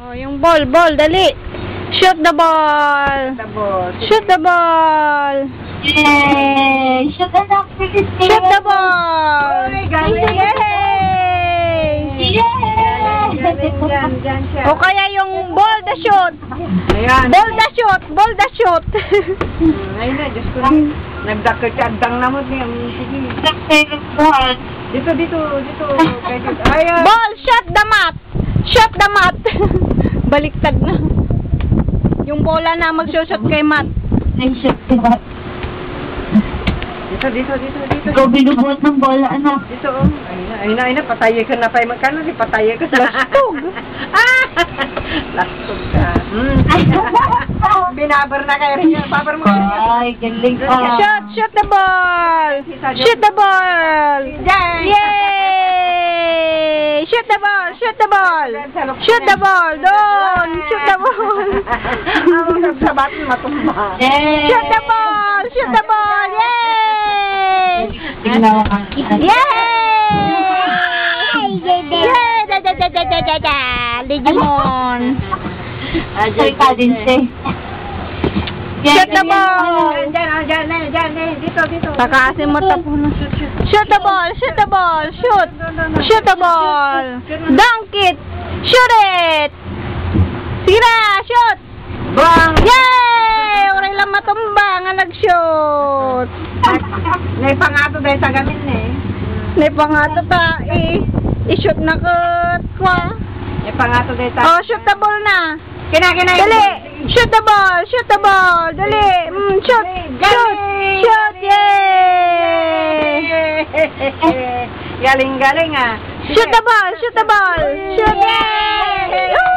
Oh, yung ball, dali. Shoot the ball. Shoot the ball. Yay! Shoot the ball. Shoot the ball. Yay! O kaya yung ball the shoot. Ayan. Ball the shoot. Ball the shoot. Ayun na, Diyos ko lang. Nagdakot-adang naman niya. Sige. Dito. Ayan. Ball, shot the mat. Shot the mat. Baliktad na. Yung bola na magsushoot kay mat. Shoot the mat. Dito. Ikaw binubuhat ng bola, anak. Dito, oh. Ayun na. Patayay ka na pa. Magkano si patayay ka na? Lastog. Lastog ka. Binabar na kayo rin yan. Babar mo. Ay, galing ka. Shoot the ball. Shoot the ball. Yay! Shoot the ball. Shoot the ball. Shoot the ball. Doon. Shoot the ball. Ang sabat matumba. Yay! Shoot the ball. Shoot the ball. Yay! Tingnan ka. Yay! Digimon. Ajoy ka din siya. Shoot the ball. Diyan. Dito. Takaasin mo tapo na. Shoot the ball. Shoot the ball. Shoot. Shoot the ball. Dunk it. Shoot it. Sige na. Shoot. Bang! Yay! Oray lang matumba nga nag-shoot. Naipangato dahil sa gamin eh. Naipangato ta i-shoot na kwa. Naipangato dahil sa... Oh, shoot the ball na. Kinakina Dali. Shoot the ball. Shoot the ball. Dali. Shoot. Shoot. Shoot. Yay! Galing ah. Shoot the ball. Shoot the ball. Shoot. Yay!